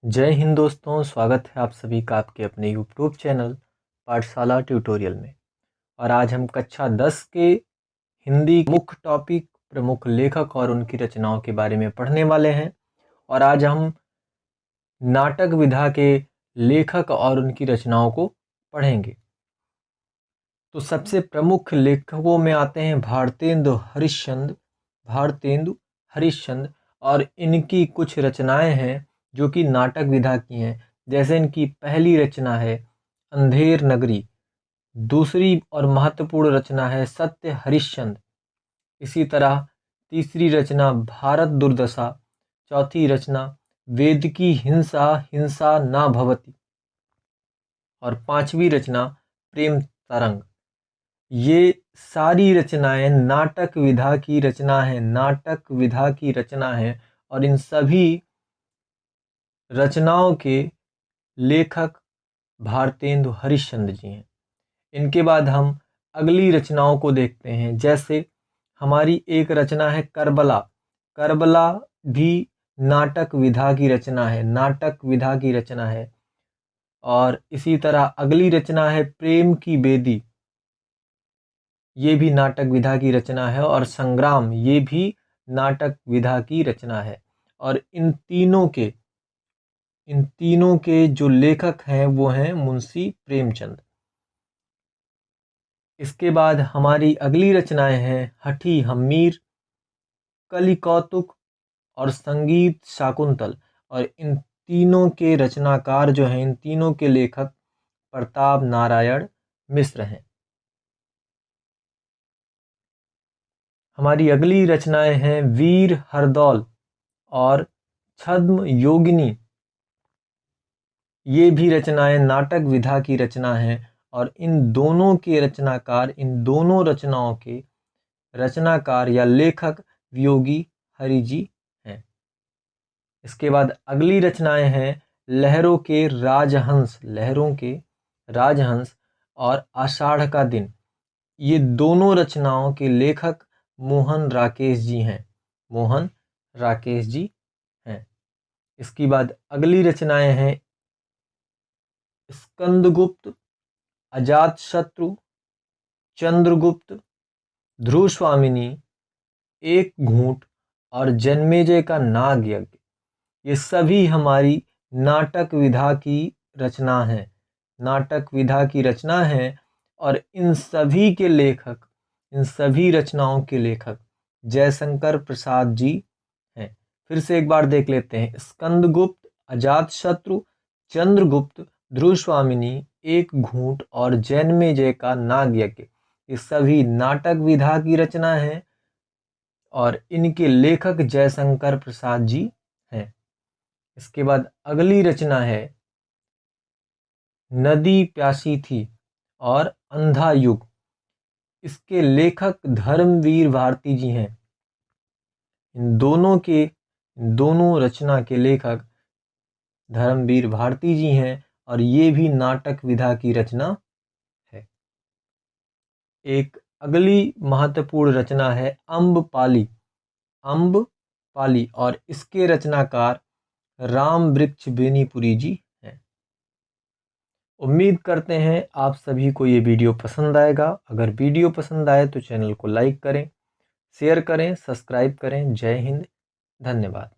जय हिंद दोस्तों, स्वागत है आप सभी का आपके अपने यूट्यूब चैनल पाठशाला ट्यूटोरियल में। और आज हम कक्षा 10 के हिंदी मुख्य टॉपिक प्रमुख लेखक और उनकी रचनाओं के बारे में पढ़ने वाले हैं। और आज हम नाटक विधा के लेखक और उनकी रचनाओं को पढ़ेंगे। तो सबसे प्रमुख लेखकों में आते हैं भारतेंदु हरिश्चंद्र और इनकी कुछ रचनाएं हैं जो कि नाटक विधा की हैं। जैसे इनकी पहली रचना है अंधेर नगरी, दूसरी और महत्वपूर्ण रचना है सत्य हरिश्चंद्र। इसी तरह तीसरी रचना भारत दुर्दशा, चौथी रचना वेद की हिंसा हिंसा ना भवति और पांचवी रचना प्रेम तरंग। ये सारी रचनाएं नाटक विधा की रचना है और इन सभी रचनाओं के लेखक भारतेंदु हरिश्चंद्र जी हैं। इनके बाद हम अगली रचनाओं को देखते हैं। जैसे हमारी एक रचना है करबला भी नाटक विधा की रचना है। और इसी तरह अगली रचना है प्रेम की बेदी, ये भी नाटक विधा की रचना है। और संग्राम, ये भी नाटक विधा की रचना है। और इन तीनों के जो लेखक हैं वो हैं मुंशी प्रेमचंद। इसके बाद हमारी अगली रचनाएं हैं हठी हम्मीर, कलि कौतुक और संगीत शाकुंतल। और इन तीनों के रचनाकार जो हैं, इन तीनों के लेखक प्रताप नारायण मिश्र हैं। हमारी अगली रचनाएं हैं वीर हरदौल और छद्म योगिनी, ये भी रचनाएं नाटक विधा की रचना हैं। और इन दोनों के रचनाकार, इन दोनों रचनाओं के रचनाकार या लेखक वियोगी हरि जी हैं। इसके बाद अगली रचनाएं हैं लहरों के राजहंस और आषाढ़ का दिन। ये दोनों रचनाओं के लेखक मोहन राकेश जी हैं। इसके बाद अगली रचनाएं हैं स्कंदगुप्त, अजातशत्रु, चंद्रगुप्त, ध्रुव स्वामिनी, एक घूंट और जन्मेजय का नाग यज्ञ। ये सभी हमारी नाटक विधा की रचना है। और इन सभी रचनाओं के लेखक जयशंकर प्रसाद जी हैं। फिर से एक बार देख लेते हैं। स्कंदगुप्त, अजातशत्रु, चंद्रगुप्त, ध्रुव स्वामिनी, एक घूंट और जन्मेजय का नाग यज्ञ, ये सभी नाटक विधा की रचना है और इनके लेखक जयशंकर प्रसाद जी हैं। इसके बाद अगली रचना है नदी प्यासी थी और अंधा युग। इसके लेखक धर्मवीर भारती जी हैं। इन दोनों रचना के लेखक धर्मवीर भारती जी हैं और ये भी नाटक विधा की रचना है। एक अगली महत्वपूर्ण रचना है अम्बपाली और इसके रचनाकार राम वृक्ष बेनीपुरी जी हैं। उम्मीद करते हैं आप सभी को ये वीडियो पसंद आएगा। अगर वीडियो पसंद आए तो चैनल को लाइक करें, शेयर करें, सब्सक्राइब करें। जय हिंद, धन्यवाद।